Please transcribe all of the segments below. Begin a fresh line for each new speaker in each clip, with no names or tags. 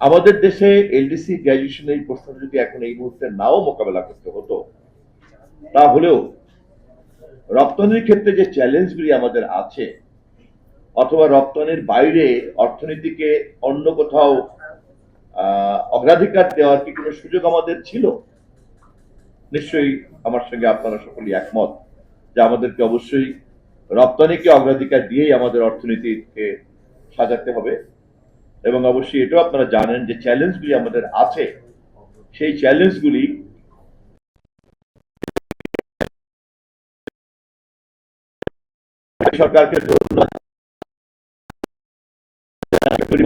আমাদের দেশে এলডিসি গ্র্যাজুয়েশনের এই প্রশ্ন যদি এখন এই মুহূর্তে নাও মোকাবেলা করতে হতো, তাহলেও রপ্তানির ক্ষেত্রে যে চ্যালেঞ্জগুলি আমাদের আছে, অথবা রপ্তানির বাইরে অর্থনীতিকে অন্য কোথাও অগ্রাধিকার দেওয়ার কি কোনো সুযোগ আমাদের ছিল? নিশ্চয়ই আমার সঙ্গে আপনারা সকলেই একমত যে আমাদেরকে অবশ্যই রপ্তানিকে অগ্রাধিকার দিয়েই আমাদের অর্থনীতিকে সাজাতে হবে। এবং অবশ্যই এটাও আপনারা জানেন যে চ্যালেঞ্জগুলি আমাদের আছে, সেই চ্যালেঞ্জগুলি সরকারকে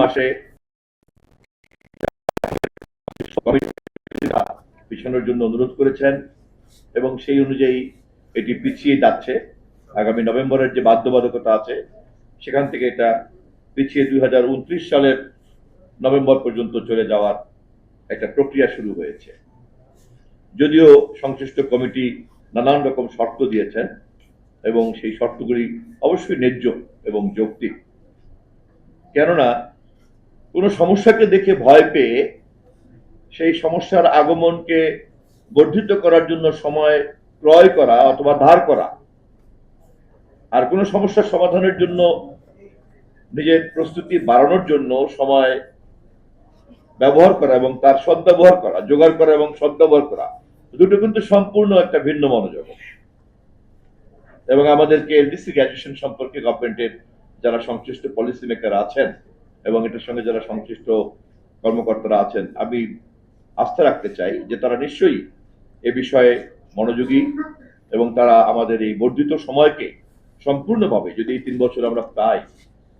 মাসে পিছানোর জন্য অনুরোধ করেছেন এবং সেই অনুযায়ী এটি পিছিয়ে যাচ্ছে। আগামী নভেম্বরের যে বাধ্যবাধকতা আছে সেখান থেকে এটা পিছিয়ে 2029 সালের নভেম্বর পর্যন্ত চলে যাওয়ার একটা প্রক্রিয়া শুরু হয়েছে। যদিও সংশ্লিষ্ট কমিটি নানান রকম শর্ত দিয়েছেন এবং সেই শর্তগুলি অবশ্যই ন্যায্য এবং যৌক্তিক। কেননা কোনো সমস্যাকে দেখে ভয় পেয়ে সেই সমস্যার আগমনকে বর্ধিত করার জন্য সময় ক্রয় করা অথবা ধার করা, আর কোনো সমস্যার সমাধানের জন্য নিজের প্রস্তুতি বাড়ানোর জন্য সময় ব্যবহার করা এবং তার সদ্ব্যবহার করা, জোগাড় করা এবং সদ্ব্যবহার করা, দুটো কিন্তু সম্পূর্ণ একটা ভিন্ন মনোযোগ। এবং আমাদেরকে এলডিসি গ্র্যাজুয়েশন সম্পর্কে গভর্নমেন্টের যারা সংশ্লিষ্ট পলিসি মেকার আছেন এবং এটার সঙ্গে যারা সংশ্লিষ্ট কর্মকর্তারা আছেন, আমি আস্থা রাখতে চাই যে তারা নিশ্চয়ই এ বিষয়ে মনোযোগী এবং তারা আমাদের এই বর্ধিত সময়কে সম্পূর্ণভাবে, যদি এই 3 বছর আমরা পাই,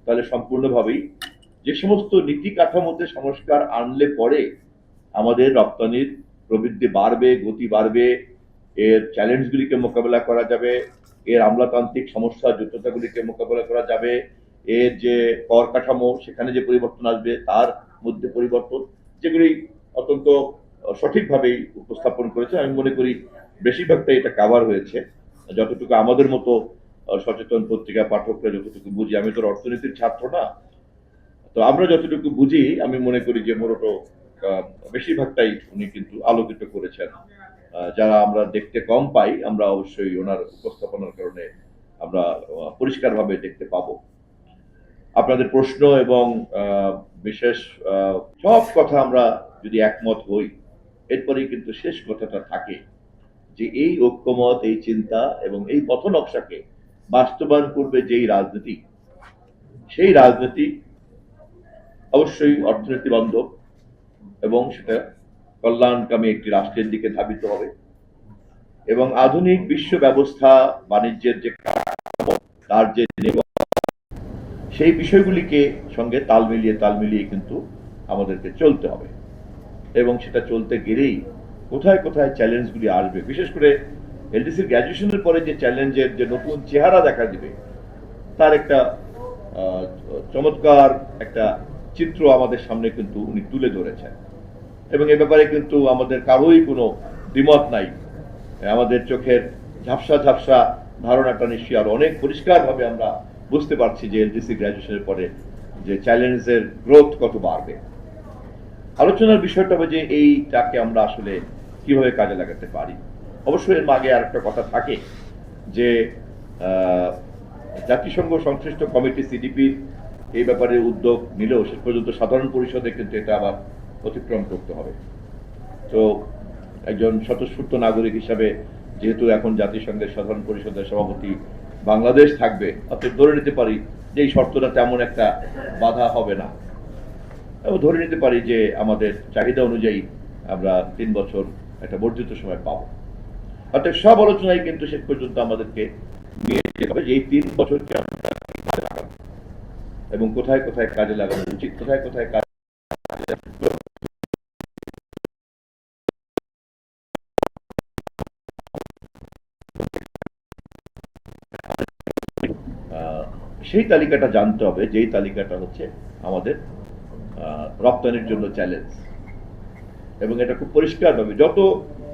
তাহলে সম্পূর্ণভাবেই যে সমস্ত নীতি কাঠামোতে সংস্কার আনলে পরে আমাদের রপ্তানির প্রবৃদ্ধি বাড়বে, গতি বাড়বে, এর চ্যালেঞ্জগুলিকে মোকাবেলা করা যাবে, এর আমলাতান্ত্রিক সমস্যা জটিলতাগুলিকে মোকাবেলা করা যাবে, এর যে কর কাঠামো সেখানে যে পরিবর্তন আসবে তার মধ্যে পরিবর্তন, যেগুলি অত্যন্ত সঠিকভাবেই উপস্থাপন করেছে। আমি মনে করি বেশিরভাগটাই এটা কাভার হয়েছে, যতটুকু আমাদের মতো সচেতন পত্রিকা পাঠকরা যতটুকু বুঝি। আমি তো অর্থনীতির ছাত্র না, তো আমরা যতটুকু বুঝি আমি মনে করি যে মূলত বেশিরভাগটাই উনি কিন্তু আলোকিত করেছেন। যারা আমরা দেখতে কম পাই, আমরা অবশ্যই ওনার উপস্থাপনার কারণে আমরা পরিষ্কারভাবে দেখতে পাবো। আপনাদের প্রশ্ন এবং বিশেষ সব কথা আমরা যদি একমত হই, এরপরেই কিন্তু শেষ কথাটা থাকে যে এই ঐক্যমত, এই চিন্তা এবং এই পথ নকশাকে বাস্তবায়ন করবে যেই রাজনীতি, সেই রাজনীতি অবশ্যই অর্থনীতি বান্ধব এবং সেটা কল্যাণকামী একটি রাষ্ট্রের দিকে ধাবিত হবে। এবং আধুনিক বিশ্ব ব্যবস্থা, বাণিজ্যের যে তার যে সেই বিষয়গুলিকে সঙ্গে তাল মিলিয়ে কিন্তু আমাদেরকে চলতে হবে। এবং সেটা চলতে গেলেই কোথায় কোথায় চ্যালেঞ্জগুলি আসবে, বিশেষ করে এলডিসি গ্র্যাজুয়েশনের পরে যে চ্যালেঞ্জের যে নতুন চেহারা দেখা দিবে, তার একটা চমৎকার একটা চিত্র আমাদের সামনে কিন্তু উনি তুলে ধরেছেন। এবং এ ব্যাপারে কিন্তু আমাদের কারোই কোনো দ্বিমত নাই। আমাদের চোখের ঝাপসা ঝাপসা ধারণাটা নিশ্চয়ই আরো অনেক পরিষ্কারভাবে আমরা বুঝতে পারছি যে এলডিসি গ্র্যাজুয়েশনের পরে যে চ্যালেঞ্জের গ্রোথ কত বাড়বে। আলোচনার বিষয়টা হবে যে এইটাকে আমরা আসলে কিভাবে কাজে লাগাতে পারি। অবশ্যই এর আগে আর একটা কথা থাকে যে জাতিসংঘ সংশ্লিষ্ট কমিটি সিডিপি এই ব্যাপারে উদ্যোগ নিলেও শেষ পর্যন্ত সাধারণ পরিষদে কিন্তু এটা আবার অতিক্রম করতে হবে। তো একজন স্বতঃস্ফূর্ত নাগরিক হিসাবে যেহেতু এখন জাতিসংঘের সাধারণ পরিষদের সভাপতি বাংলাদেশ থাকবে, অর্থাৎ ধরে নিতে পারি যে এই শর্তটা তেমন একটা বাধা হবে না, এবং ধরে নিতে পারি যে আমাদের চাহিদা অনুযায়ী আমরা 3 বছর একটা বর্ধিত সময় পাবো। অর্থাৎ সব আলোচনায় কিন্তু শেষ পর্যন্ত আমাদেরকে নিয়ে যেতে হবে যে এই 3 বছরকে আমরা কাজে লাগাবো এবং কোথায় কোথায় কাজে লাগানো উচিত, কোথায় কোথায় কাজে সেই তালিকাটা জানতে হবে, যেই তালিকাটা হচ্ছে আমাদের রপ্তানির জন্য চ্যালেঞ্জ। এবং এটা খুব পরিষ্কারভাবে যত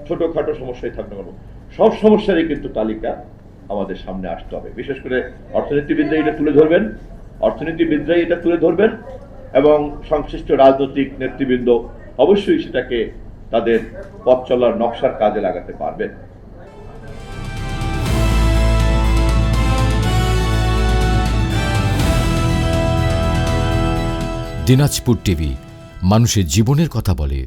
ছোটখাটো সমস্যায় থাকতে পারবো, সব সমস্যারই কিন্তু তালিকা আমাদের সামনে আসতে হবে। বিশেষ করে অর্থনীতিবিদরা এটা তুলে ধরবেন, এবং সংশ্লিষ্ট রাজনৈতিক নেতৃবৃন্দ অবশ্যই সেটাকে তাদের পথ চলার নকশার কাজে লাগাতে পারবেন।
দিনাজপুর টিভি, মানুষের জীবনের কথা বলে।